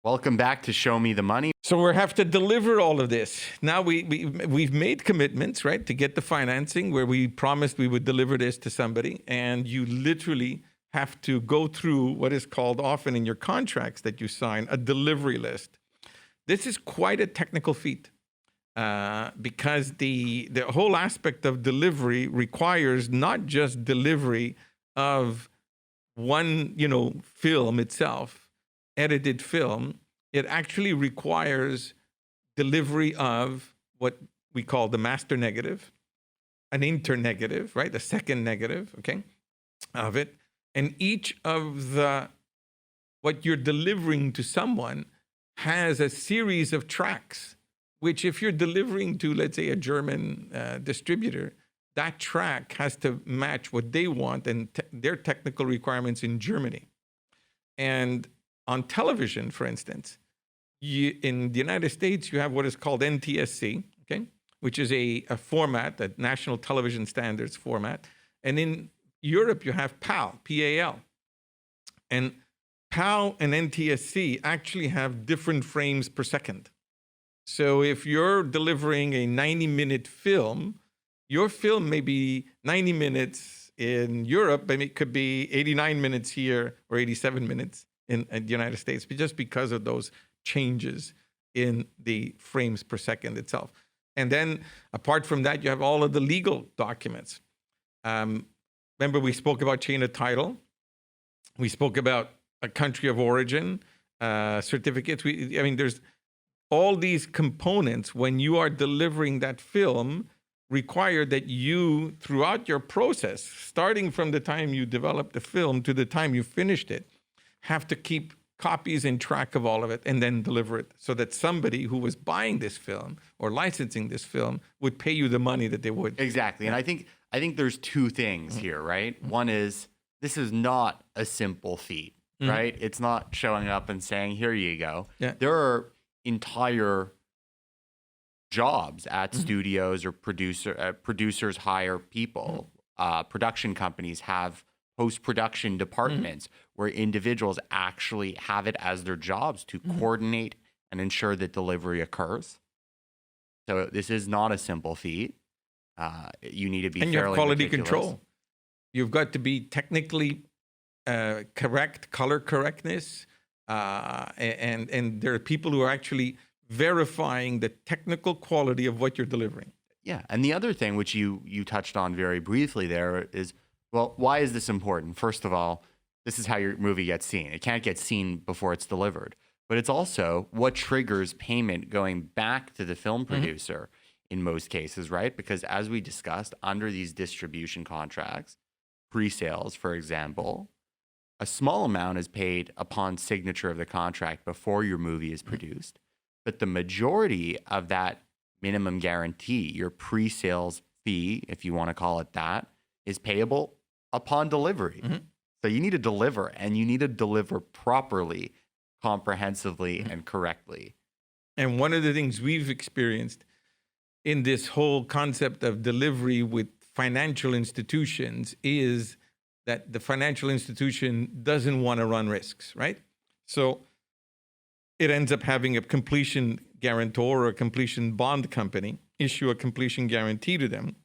Welcome back to Show Me the Money. So we have to deliver all of this. Now we've made commitments, right, to get the financing where we promised we would deliver this to somebody. And you literally have to go through what is called often in your contracts that you sign, a delivery list. This is quite a technical feat because the whole aspect of delivery requires not just delivery of one, film itself, edited film. It actually requires delivery of what we call the master negative, an internegative, right? The second negative, okay, of it. And each of what you're delivering to someone has a series of tracks, which if you're delivering to, let's say, a German distributor, that track has to match what they want and their technical requirements in Germany. And on television, for instance, in the United States, you have what is called NTSC, okay, which is a format, a National Television Standards format. And in Europe, you have PAL, P-A-L. And PAL and NTSC actually have different frames per second. So if you're delivering a 90-minute film, your film may be 90 minutes in Europe, but it could be 89 minutes here or 87 minutes in the United States, just because of those changes in the frames per second itself. And then apart from that, you have all of the legal documents. Remember, we spoke about chain of title. We spoke about a country of origin, certificates. There's all these components when you are delivering that film require that you, throughout your process, starting from the time you developed the film to the time you finished it, have to keep copies and track of all of it and then deliver it so that somebody who was buying this film or licensing this film would pay you the money that they would. Exactly. And I think there's two things here, right? One is this is not a simple feat, right? It's not showing up and saying, here you go. Yeah. There are entire jobs at studios or producers hire people. Production companies have post-production departments where individuals actually have it as their jobs to coordinate and ensure that delivery occurs. So this is not a simple feat. You need to be and you have quality meticulous. control. You've got to be technically correct, color correctness, and there are people who are actually verifying the technical quality of what you're delivering. Yeah, and the other thing which you touched on very briefly there is, well, why is this important? First of all, this is how your movie gets seen. It can't get seen before it's delivered. But it's also what triggers payment going back to the film producer in most cases, right? Because as we discussed, under these distribution contracts, pre-sales, for example, a small amount is paid upon signature of the contract before your movie is produced. But the majority of that minimum guarantee, your pre-sales fee, if you want to call it that, is payable upon delivery. So you need to deliver, and you need to deliver properly, comprehensively, and correctly. And one of the things we've experienced in this whole concept of delivery with financial institutions is that the financial institution doesn't want to run risks, right? So it ends up having a completion guarantor or a completion bond company issue a completion guarantee to them.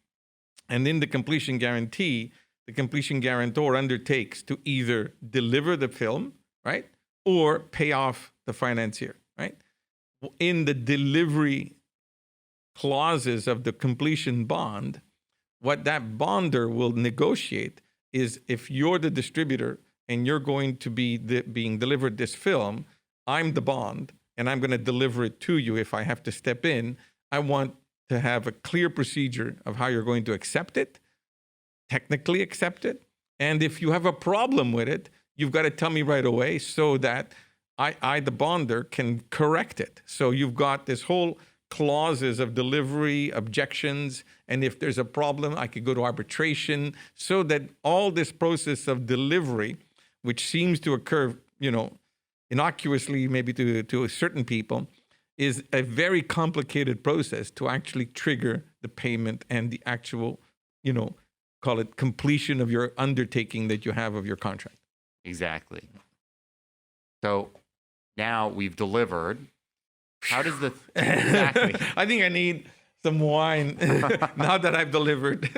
And in the completion guarantee, the completion guarantor undertakes to either deliver the film, right, or pay off the financier, right? In the delivery clauses of the completion bond, what that bonder will negotiate is if you're the distributor and you're going to be being delivered this film, I'm the bond and I'm going to deliver it to you if I have to step in. I want to have a clear procedure of how you're going to accept it, technically accept it. And if you have a problem with it, you've got to tell me right away so that I the bonder, can correct it. So you've got this whole clauses of delivery, objections, and if there's a problem, I could go to arbitration, so that all this process of delivery, which seems to occur, innocuously maybe to certain people, is a very complicated process to actually trigger the payment and the actual, call it completion of your undertaking that you have of your contract. Exactly. So Now we've delivered. How does the exactly? I think I need some wine now that I've delivered.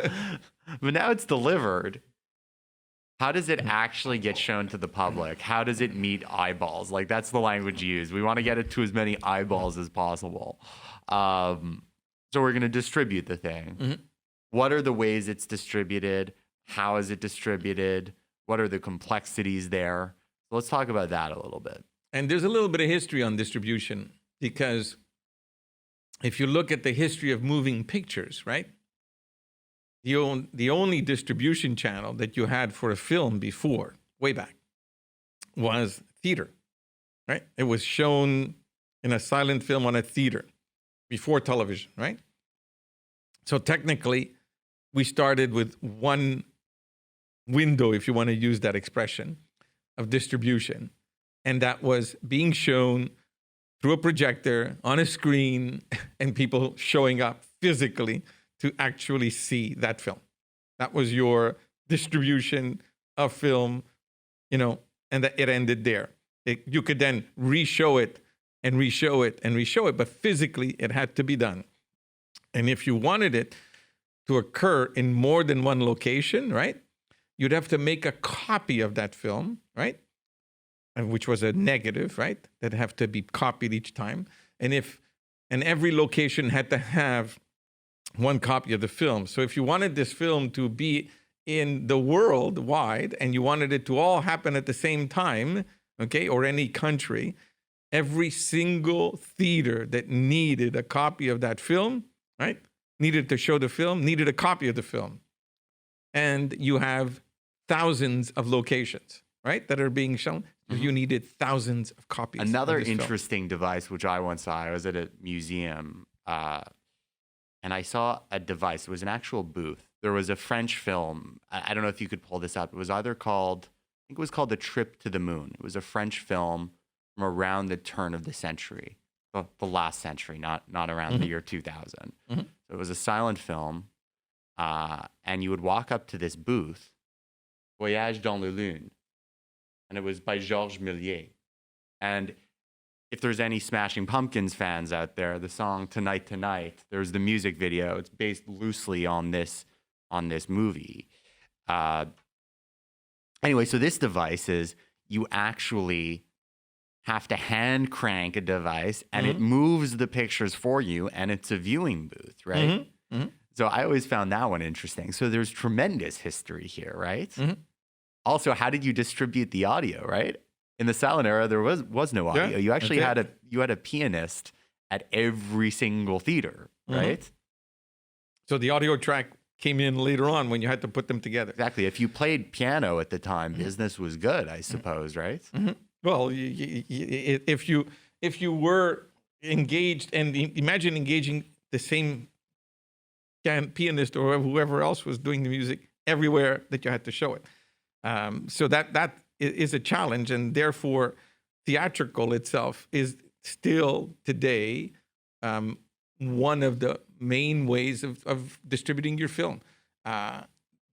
But now it's delivered. How does it actually get shown to the public? How does it meet eyeballs? Like, that's the language used. We want to get it to as many eyeballs as possible. So we're going to distribute the thing. Mm-hmm. What are the ways it's distributed? How is it distributed? What are the complexities there? Let's talk about that a little bit. And there's a little bit of history on distribution, because if you look at the history of moving pictures, right? The only distribution channel that you had for a film before, way back, was theater, right? It was shown in a silent film on a theater before television, right? So technically, we started with one window, if you want to use that expression, of distribution. And that was being shown through a projector on a screen and people showing up physically to actually see that film. That was your distribution of film, and that it ended there. You could then re-show it and re-show it and re-show it, but physically it had to be done. And if you wanted it to occur in more than one location, right, you'd have to make a copy of that film, right, and which was a negative, right, that have to be copied each time. And every location had to have one copy of the film. So if you wanted this film to be in the world wide and you wanted it to all happen at the same time, okay, or any country, every single theater that needed a copy of that film, right, needed to show the film, needed a copy of the film. And you have thousands of locations, right, that are being shown. You needed thousands of copies. Another of this interesting device, which I once saw, I was at a museum, and I saw a device. It was an actual booth. There was a French film. I don't know if you could pull this up. It was either called, I think it was called The Trip to the Moon. It was a French film from around the turn of the century, the last century, not around the year 2000. So it was a silent film, and you would walk up to this booth, Voyage dans la Lune, and it was by Georges Méliès. And if there's any Smashing Pumpkins fans out there, the song Tonight Tonight, there's the music video. It's based loosely on this movie. Anyway, so this device is, you actually have to hand crank a device and it moves the pictures for you, and it's a viewing booth, right? So I always found that one interesting. So there's tremendous history here, right? Also, how did you distribute the audio, right? In the silent era, there was no audio. Yeah, you actually that's had a pianist at every single theater, right? So the audio track came in later on when you had to put them together. Exactly. If you played piano at the time, business was good, I suppose, right? Well, if you were engaged, and imagine engaging the same pianist or whoever else was doing the music everywhere that you had to show it. So that is a challenge, and therefore theatrical itself is still today one of the main ways of distributing your film.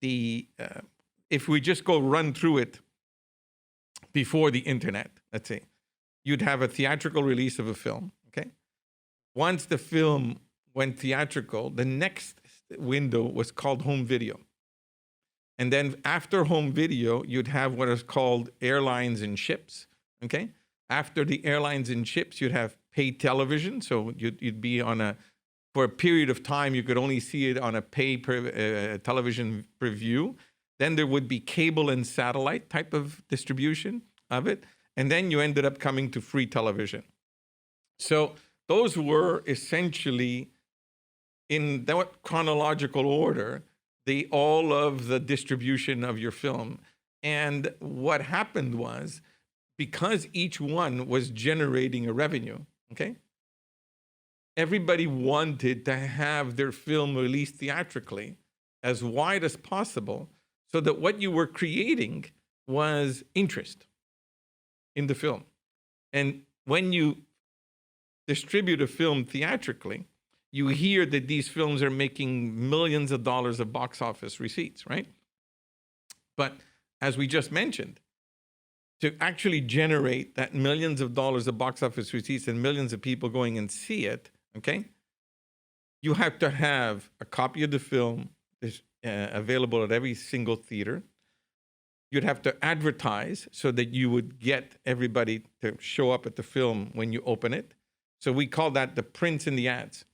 If we just go run through it before the internet, let's say, you'd have a theatrical release of a film, okay? Once the film went theatrical, the next window was called home video. And then after home video, you'd have what is called airlines and ships, okay? After the airlines and ships, you'd have paid television. So you'd be on for a period of time, you could only see it on a television per view. Then there would be cable and satellite type of distribution of it. And then you ended up coming to free television. So those were essentially, in that chronological order, all of the distribution of your film. And what happened was, because each one was generating a revenue, okay, everybody wanted to have their film released theatrically as wide as possible, so that what you were creating was interest in the film. And when you distribute a film theatrically, you hear that these films are making millions of dollars of box office receipts, right? But as we just mentioned, to actually generate that millions of dollars of box office receipts and millions of people going and see it, okay, you have to have a copy of the film available at every single theater. You'd have to advertise so that you would get everybody to show up at the film when you open it. So we call that the prints and the ads.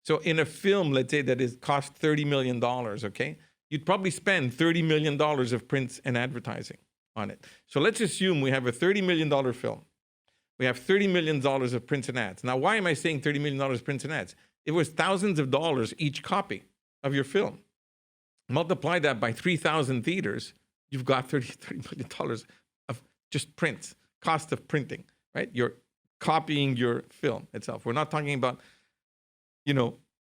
So in a film, let's say that it cost $30 million, okay, you'd probably spend $30 million of prints and advertising on it. So let's assume we have a $30 million film. We have $30 million of prints and ads. Now, why am I saying $30 million of prints and ads? It was thousands of dollars each copy of your film. Multiply that by 3,000 theaters, you've got $30 million of just prints, cost of printing, right? You're copying your film itself. We're not talking about,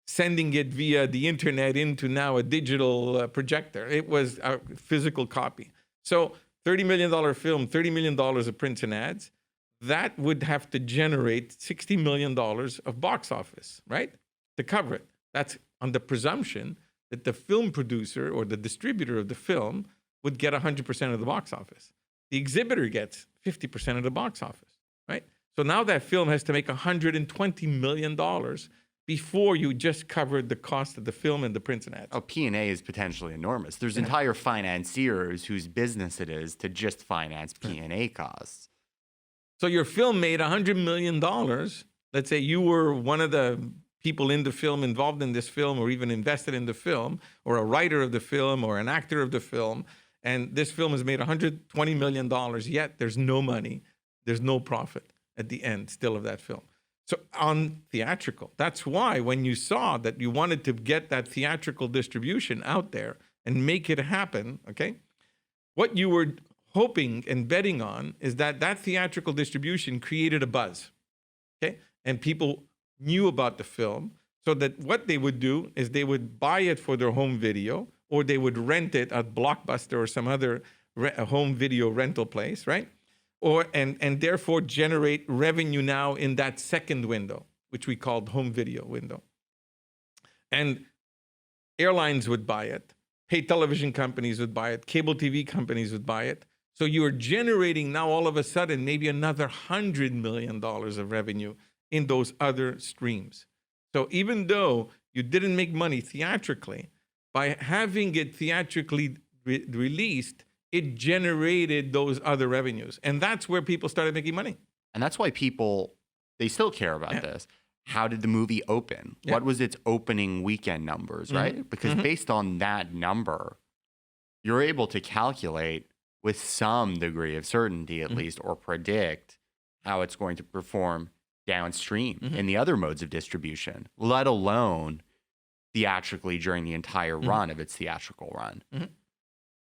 sending it via the internet into now a digital projector. It was a physical copy. So $30 million film, $30 million of prints and ads, that would have to generate $60 million of box office, right? To cover it. That's on the presumption that the film producer or the distributor of the film would get 100% of the box office. The exhibitor gets 50% of the box office, right? So now that film has to make $120 million before you just covered the cost of the film and the prints and ads. Oh, P&A is potentially enormous. There's entire financiers whose business it is to just finance P&A costs. So your film made $100 million. Let's say you were one of the people in the film, involved in this film, or even invested in the film, or a writer of the film, or an actor of the film, and this film has made $120 million, yet there's no money, there's no profit at the end still of that film. So on theatrical, that's why when you saw that you wanted to get that theatrical distribution out there and make it happen, okay, what you were hoping and betting on is that that theatrical distribution created a buzz, okay? And people knew about the film, so that what they would do is they would buy it for their home video, or they would rent it at Blockbuster or some other home video rental place, right? And therefore generate revenue now in that second window, which we called home video window. And airlines would buy it, paid television companies would buy it, cable TV companies would buy it. So you are generating now all of a sudden maybe another $100 million of revenue in those other streams. So even though you didn't make money theatrically, by having it theatrically released, it generated those other revenues. And that's where people started making money. And that's why people, they still care about this. How did the movie open? Yeah. What was its opening weekend numbers, right? Because based on that number, you're able to calculate with some degree of certainty, at least, or predict how it's going to perform downstream in the other modes of distribution, let alone theatrically during the entire run of its theatrical run.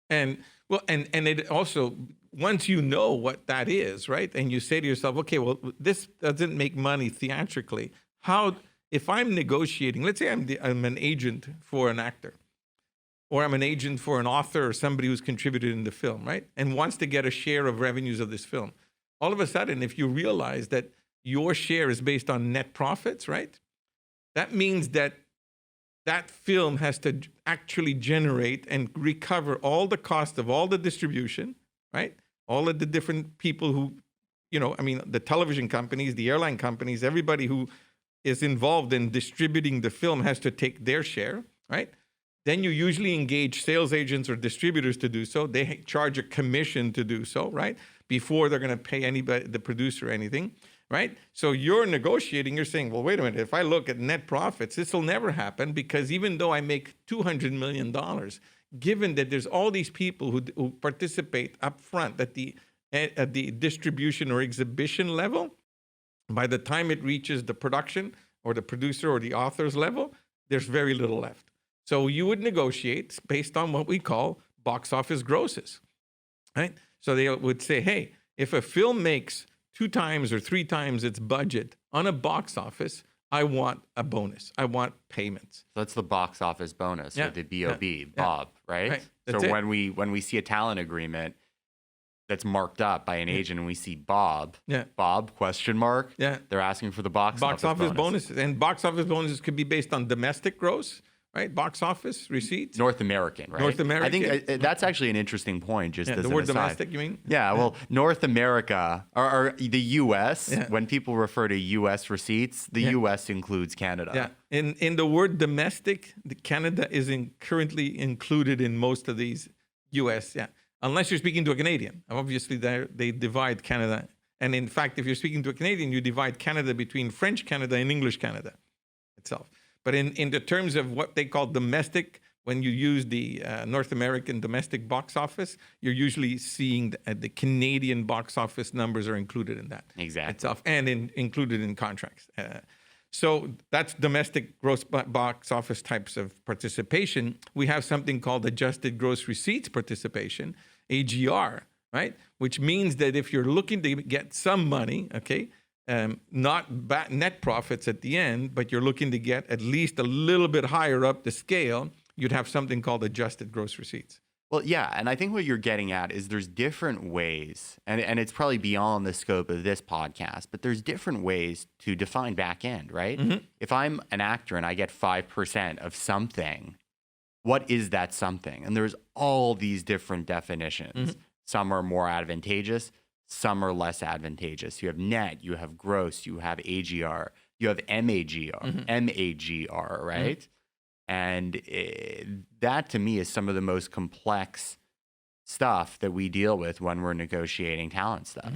And it also, once you know what that is, right? And you say to yourself, okay, well, this doesn't make money theatrically. How, if I'm negotiating, let's say I'm an agent for an actor, or I'm an agent for an author or somebody who's contributed in the film, right? And wants to get a share of revenues of this film. All of a sudden, if you realize that your share is based on net profits, right? That means that that film has to actually generate and recover all the cost of all the distribution, right? All of the different people who, the television companies, the airline companies, everybody who is involved in distributing the film has to take their share, right? Then you usually engage sales agents or distributors to do so. They charge a commission to do so, right? Before they're going to pay anybody, the producer, anything, right? So you're negotiating, you're saying, well, wait a minute, if I look at net profits, this will never happen, because even though I make $200 million, given that there's all these people who participate up front at the distribution or exhibition level, by the time it reaches the production or the producer or the author's level, there's very little left. So you would negotiate based on what we call box office grosses, right? So they would say, hey, if a film makes 2 times or 3 times its budget on a box office, I want a bonus. I want payments. So that's the box office bonus, or the BOB, Bob, right? So That's when we see a talent agreement that's marked up by an agent and we see Bob, Bob, ? They're asking for the box office bonuses. And box office bonuses could be based on domestic gross, right? Box office receipts. North American, right? North American. I think that's actually an interesting point. Just as The an word aside. domestic, you mean? Yeah, well, North America or the U.S. When people refer to U.S. receipts, the U.S. includes Canada. Yeah. In the word domestic, Canada is currently included in most of these U.S. Yeah, unless you're speaking to a Canadian. Obviously, they divide Canada. And in fact, if you're speaking to a Canadian, you divide Canada between French Canada and English Canada itself. But in the terms of what they call domestic, when you use the North American domestic box office, you're usually seeing the Canadian box office numbers are included in that. Exactly. Itself, and included in contracts. So that's domestic gross box office types of participation. We have something called adjusted gross receipts participation, AGR, right? Which means that if you're looking to get some money, okay, not net profits at the end, but you're looking to get at least a little bit higher up the scale, you'd have something called adjusted gross receipts. Well, yeah, and I think what you're getting at is there's different ways, and it's probably beyond the scope of this podcast, but there's different ways to define back end, right? Mm-hmm. If I'm an actor and I get 5% of something, what is that something? And there's all these different definitions. Mm-hmm. Some are more advantageous, some are less advantageous. You have net, you have gross, you have AGR, you have MAGR, MAGR, right? Mm-hmm. And that to me is some of the most complex stuff that we deal with when we're negotiating talent stuff,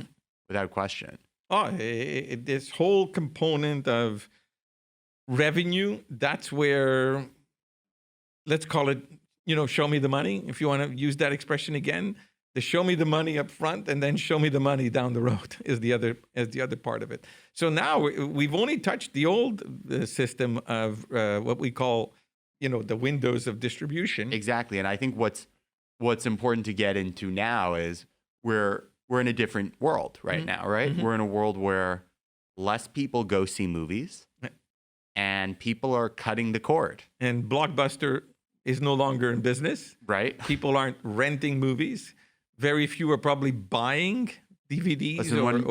without question. Oh, this whole component of revenue, that's where, let's call it, show me the money, if you want to use that expression again. The show me the money up front and then show me the money down the road is the other part of it. So now we've only touched the old system of what we call, the windows of distribution. Exactly. And I think what's important to get into now is we're in a different world right now, right? Mm-hmm. We're in a world where less people go see movies and people are cutting the cord. And Blockbuster is no longer in business. Right. People aren't renting movies. Very few are probably buying DVDs. Listen,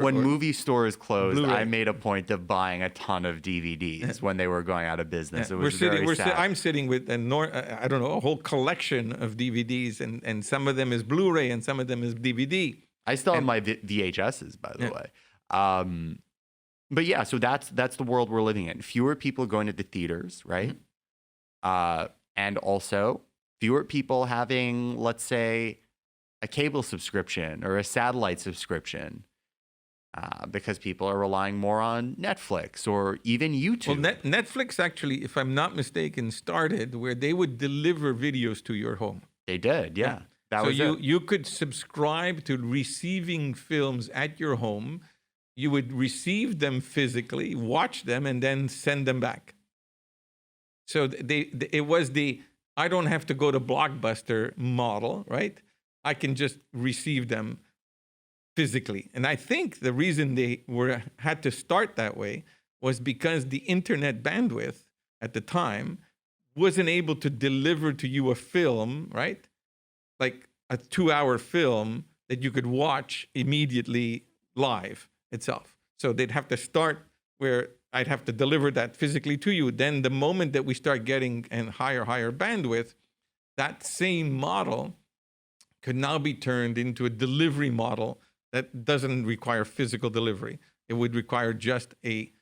when movie stores closed, Blu-ray. I made a point of buying a ton of DVDs when they were going out of business. It was very sad. I'm sitting with a whole collection of DVDs, and some of them is Blu-ray and some of them is DVD. I still have my VHSs, by the way. But yeah, so that's the world we're living in. Fewer people going to the theaters, right? And also fewer people having, let's say, a cable subscription or a satellite subscription because people are relying more on Netflix or even YouTube. Well, Netflix actually, if I'm not mistaken, started where they would deliver videos to your home. They did, yeah. That was you could subscribe to receiving films at your home. You would receive them physically, watch them, and then send them back. So it was the I don't have to go to Blockbuster model, right? I can just receive them physically. And I think the reason they had to start that way was because the internet bandwidth at the time wasn't able to deliver to you a film, right? Like a 2-hour film that you could watch immediately live itself. So they'd have to start where I'd have to deliver that physically to you. Then the moment that we start getting higher bandwidth, that same model could now be turned into a delivery model that doesn't require physical delivery. It would require just a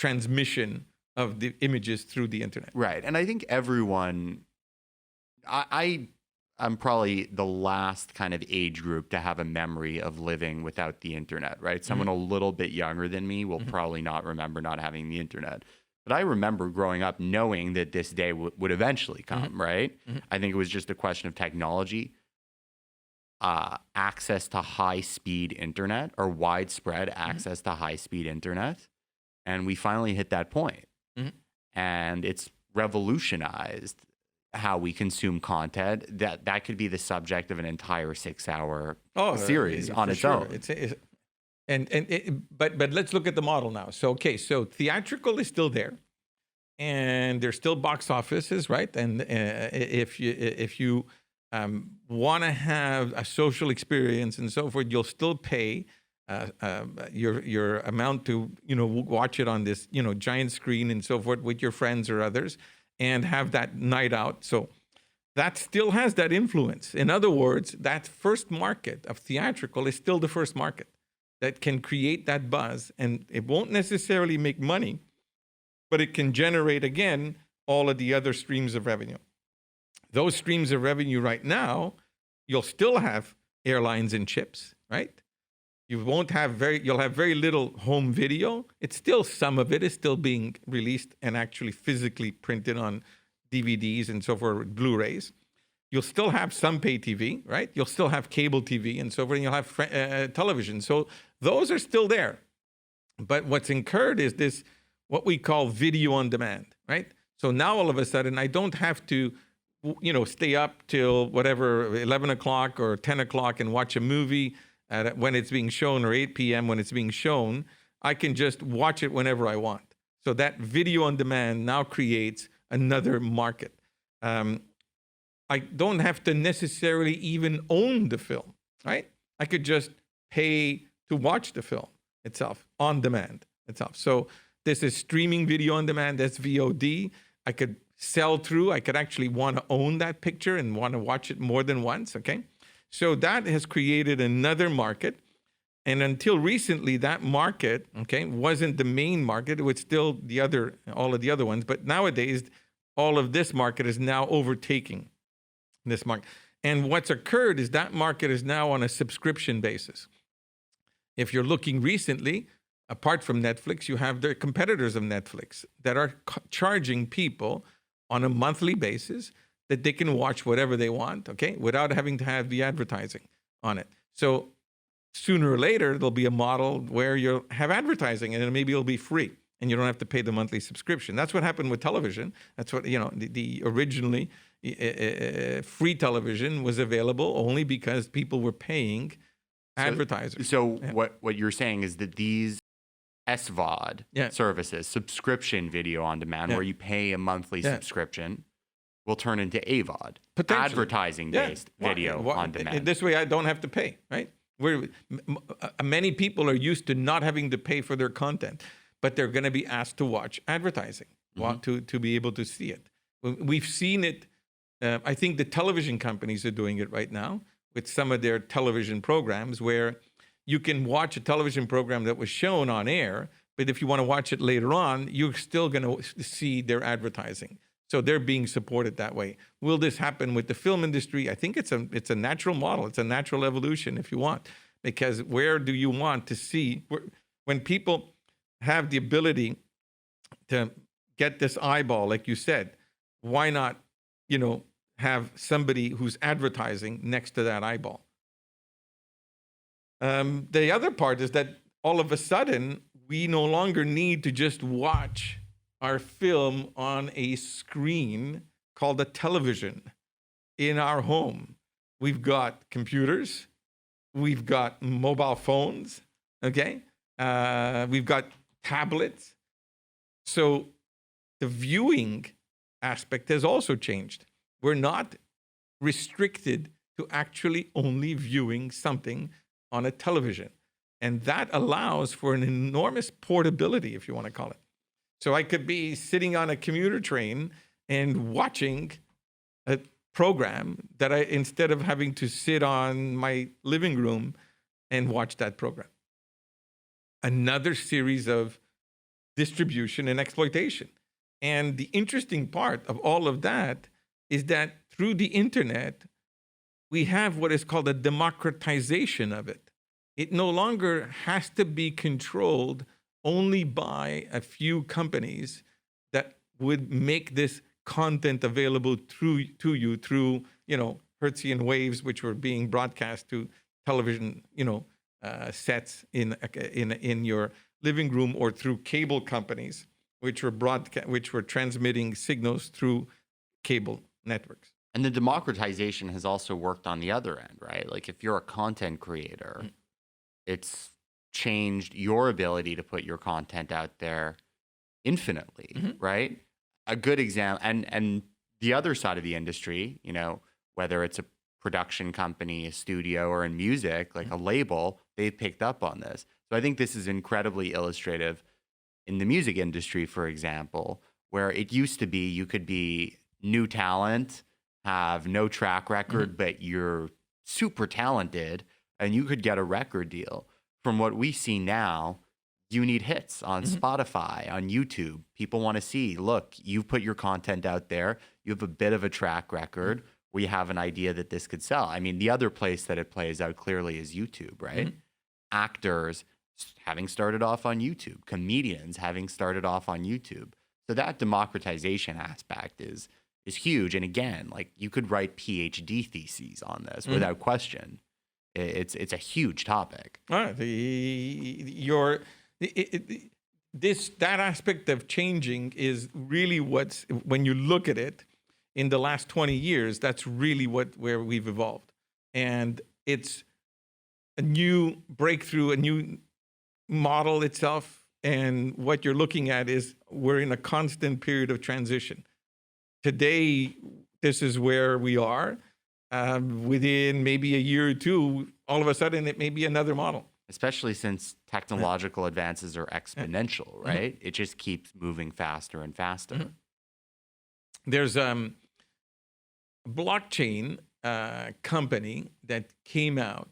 transmission of the images through the internet. Right. And I think everyone, I'm probably the last kind of age group to have a memory of living without the internet, right? Someone a little bit younger than me will probably not remember not having the internet. But I remember growing up knowing that this day would eventually come, right? I think it was just a question of technology. Access to high-speed internet or widespread access to high-speed internet. And we finally hit that point. And it's revolutionized how we consume content. That could be the subject of an entire 6-hour series on its own. But let's look at the model now. So theatrical is still there. And there's still box offices, right? And if you want to have a social experience and so forth, you'll still pay your amount to watch it on this giant screen and so forth with your friends or others. and have that night out. So that still has that influence. In other words, that first market of theatrical is still the first market that can create that buzz. And it won't necessarily make money, but it can generate, again, all of the other streams of revenue. Those streams of revenue right now, you'll still have airlines and chips, right? You'll have very little home video. It's still, some of it is still being released and actually physically printed on DVDs and so forth, Blu-rays. You'll still have some pay TV, right? You'll still have cable TV and so forth, and you'll have television. So those are still there. But what's incurred is this, what we call video on demand, right? So now all of a sudden, I don't have to, stay up till whatever, 11 o'clock or 10 o'clock and watch a movie when it's being shown, or 8 p.m. when it's being shown. I can just watch it whenever I want. So that video on demand now creates another market. I don't have to necessarily even own the film, right? I could just pay to watch the film itself, on demand itself. So this is streaming video on demand, that's VOD. I could sell through, I could actually want to own that picture and want to watch it more than once, okay? So that has created another market. And until recently, that market, okay, wasn't the main market. It was still all of the other ones. But nowadays, all of this market is now overtaking this market. And what's occurred is that market is now on a subscription basis. If you're looking recently, apart from Netflix, you have the competitors of Netflix that are charging people on a monthly basis that they can watch whatever they want, okay, without having to have the advertising on it. So sooner or later, there'll be a model where you'll have advertising and then maybe it'll be free and you don't have to pay the monthly subscription. That's what happened with television. That's what, the originally free television was available only because people were paying advertisers. So what you're saying is that these SVOD services, subscription video on demand, where you pay a monthly subscription, will turn into AVOD, advertising-based video on demand. This way I don't have to pay, right? Many people are used to not having to pay for their content, but they're going to be asked to watch advertising to be able to see it. We've seen it. I think the television companies are doing it right now with some of their television programs where you can watch a television program that was shown on air, but if you want to watch it later on, you're still going to see their advertising. So they're being supported that way. Will this happen with the film industry? I think it's a natural model. It's a natural evolution, if you want, because where do you want to see when people have the ability to get this eyeball, like you said, why not, have somebody who's advertising next to that eyeball? The other part is that all of a sudden, we no longer need to just watch our film on a screen called a television in our home. We've got computers, we've got mobile phones, okay? We've got tablets. So the viewing aspect has also changed. We're not restricted to actually only viewing something on a television. And that allows for an enormous portability, if you want to call it. So I could be sitting on a commuter train and watching a program that instead of having to sit on my living room and watch that program. Another series of distribution and exploitation. And the interesting part of all of that is that through the internet, we have what is called a democratization of it. It no longer has to be controlled only by a few companies that would make this content available to you through, Hertzian waves, which were being broadcast to television, sets in your living room, or through cable companies, which were transmitting signals through cable networks. And the democratization has also worked on the other end, right? Like if you're a content creator, it's changed your ability to put your content out there infinitely, right? A good example, and the other side of the industry, whether it's a production company, a studio, or in music, like a label, they've picked up on this. So I think this is incredibly illustrative in the music industry, for example, where it used to be you could be new talent, have no track record, but you're super talented and you could get a record deal. From what we see now, you need hits on Spotify, on YouTube. People want to see, look, you put your content out there. You have a bit of a track record. We have an idea that this could sell. I mean, the other place that it plays out clearly is YouTube, right? Actors having started off on YouTube, comedians having started off on YouTube. So that democratization aspect is huge. And again, like you could write PhD theses on this without question. It's a huge topic. That aspect of changing is really what's, when you look at it in the last 20 years, that's really where we've evolved. And it's a new breakthrough, a new model itself. And what you're looking at is we're in a constant period of transition. Today, this is where we are. Within maybe a year or two, all of a sudden, it may be another model. Especially since technological advances are exponential, right? It just keeps moving faster and faster. There's a blockchain company that came out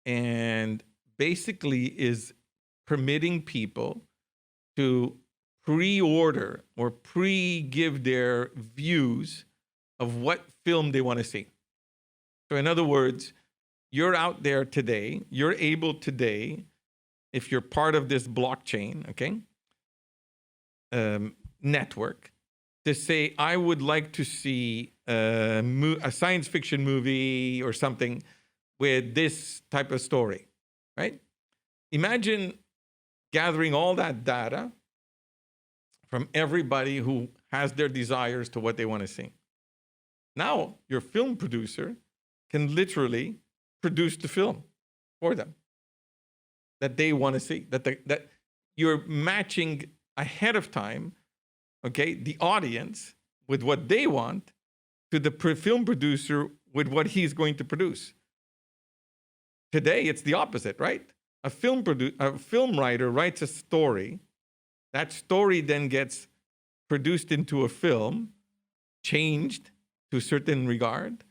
and basically is permitting people to pre-order or pre-give their views of what film they want to see. So in other words, you're out there today, you're able today, if you're part of this blockchain, network, to say, I would like to see a science fiction movie or something with this type of story, right? Imagine gathering all that data from everybody who has their desires to what they want to see. Now, your film producer can literally produce the film for them that they want to see, that you're matching ahead of time, the audience with what they want to the film producer with what he's going to produce. Today, it's the opposite, right? A film writer writes a story. That story then gets produced into a film, changed to a certain regard,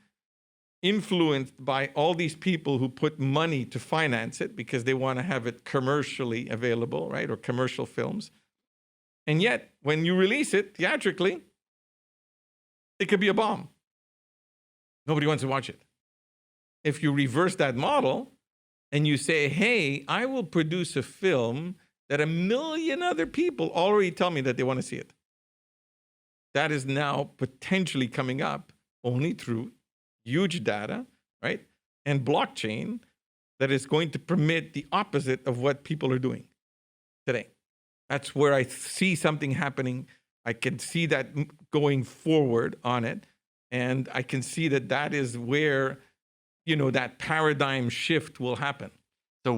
influenced by all these people who put money to finance it because they want to have it commercially available, right? Or commercial films. And yet, when you release it theatrically, it could be a bomb. Nobody wants to watch it. If you reverse that model and you say, hey, I will produce a film that 1 million other people already tell me that they want to see it. That is now potentially coming up only through huge data, right? And blockchain that is going to permit the opposite of what people are doing today. That's where I see something happening. I can see that going forward on it. And I can see that is where, that paradigm shift will happen. So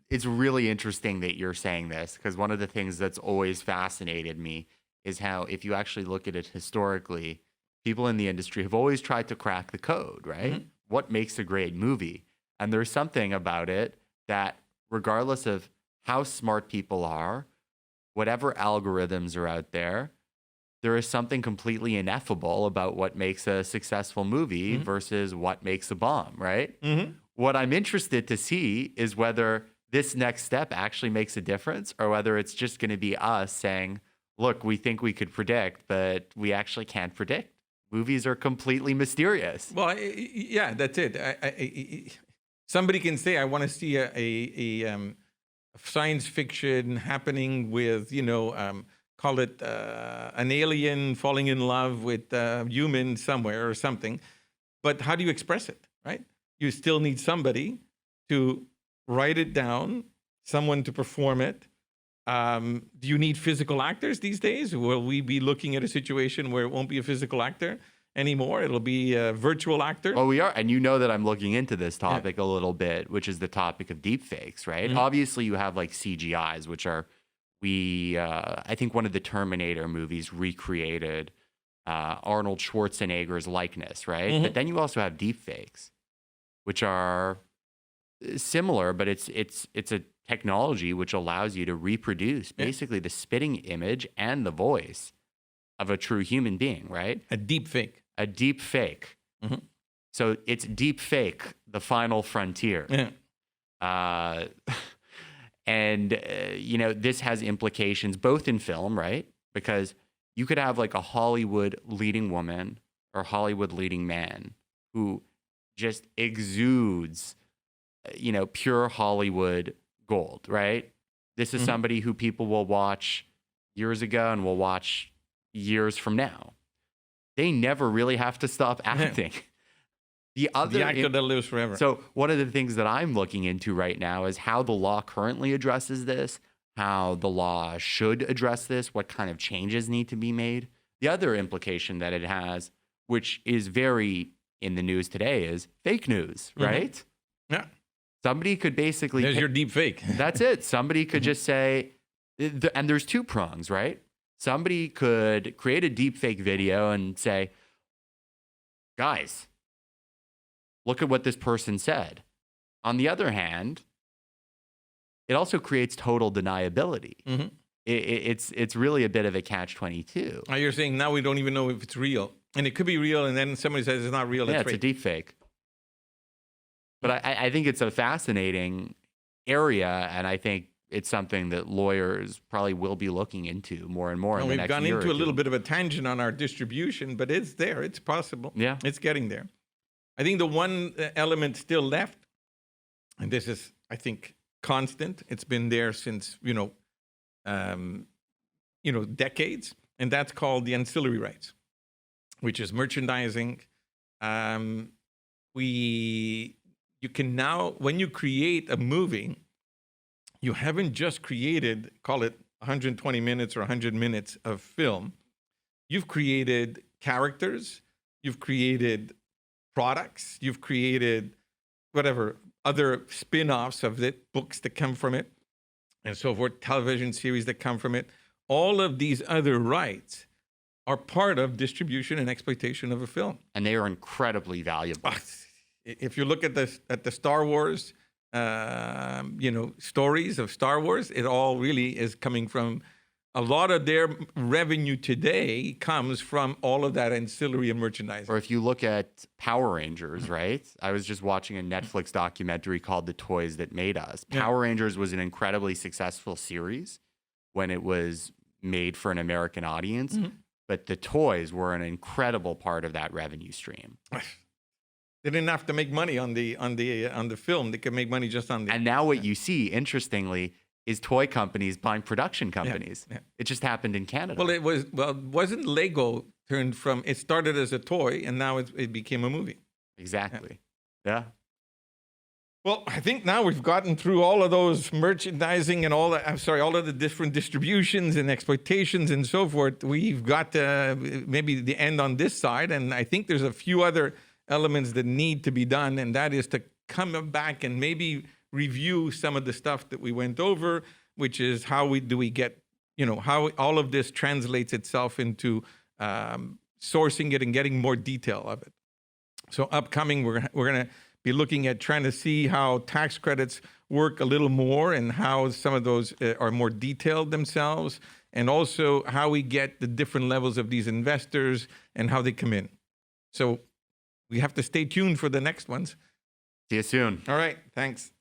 it's really interesting that you're saying this, because one of the things that's always fascinated me is how, if you actually look at it historically, people in the industry have always tried to crack the code, right? What makes a great movie? And there's something about it that, regardless of how smart people are, whatever algorithms are out there, there is something completely ineffable about what makes a successful movie versus what makes a bomb, right? What I'm interested to see is whether this next step actually makes a difference, or whether it's just going to be us saying, look, we think we could predict, but we actually can't predict. Movies are completely mysterious. Well, yeah, that's it. Somebody can say, I want to see a science fiction happening with, call it an alien falling in love with a human somewhere or something. But how do you express it, right? You still need somebody to write it down, someone to perform it. Do you need physical actors these days? Will we be looking at a situation where it won't be a physical actor anymore? It'll be a virtual actor? Well, we are. And you know that I'm looking into this topic a little bit, which is the topic of deepfakes, right? Obviously, you have like CGIs, which are, I think one of the Terminator movies recreated Arnold Schwarzenegger's likeness, right? But then you also have deepfakes, which are similar, but it's a technology which allows you to reproduce basically the spitting image and the voice of a true human being, right? A deep fake. A deep fake. Mhm. So it's deep fake, the final frontier. Yeah. This has implications both in film, right? Because you could have like a Hollywood leading woman or Hollywood leading man who just exudes, pure Hollywood gold, right? This is somebody who people will watch years ago and will watch years from now. They never really have to stop acting. The actor that lives forever. So one of the things that I'm looking into right now is how the law currently addresses this, how the law should address this, what kind of changes need to be made. The other implication that it has, which is very in the news today, is fake news, right? Yeah. Somebody could basically... There's your deep fake. That's it. Somebody could just say, and there's two prongs, right? Somebody could create a deep fake video and say, guys, look at what this person said. On the other hand, it also creates total deniability. Mm-hmm. It's really a bit of a catch-22. Oh, you're saying now we don't even know if it's real. And it could be real, and then somebody says it's not real. Yeah, it's a deep fake. But I think it's a fascinating area, and I think it's something that lawyers probably will be looking into more and more in the next year. We've gone into or a two. little bit of a tangent on our distribution, but it's there. It's possible. Yeah. It's getting there. I think the one element still left, and this is, I think, constant. It's been there since, decades, and that's called the ancillary rights, which is merchandising. You can now, when you create a movie, you haven't just created, call it 120 minutes or 100 minutes of film. You've created characters, you've created products, you've created whatever other spin-offs of it, books that come from it, and so forth, television series that come from it. All of these other rights are part of distribution and exploitation of a film. And they are incredibly valuable. If you look at the Star Wars, stories of Star Wars, it all really is coming from a lot of their revenue today comes from all of that ancillary and merchandising. Or if you look at Power Rangers, right? I was just watching a Netflix documentary called The Toys That Made Us. Power Rangers was an incredibly successful series when it was made for an American audience, but the toys were an incredible part of that revenue stream. They didn't have to make money on the film. They could make money just on the. And now what you see, interestingly, is toy companies buying production companies. Yeah. It just happened in Canada. Wasn't Lego turned from, it started as a toy and now it became a movie. Exactly. Yeah. Well, I think now we've gotten through all of those merchandising and all of the different distributions and exploitations and so forth. We've got maybe the end on this side, and I think there's a few other elements that need to be done, and that is to come back and maybe review some of the stuff that we went over, which is how we get, how all of this translates itself into sourcing it and getting more detail of it. So upcoming, we're going to be looking at trying to see how tax credits work a little more and how some of those are more detailed themselves, and also how we get the different levels of these investors and how they come in. So we have to stay tuned for the next ones. See you soon. All right. Thanks.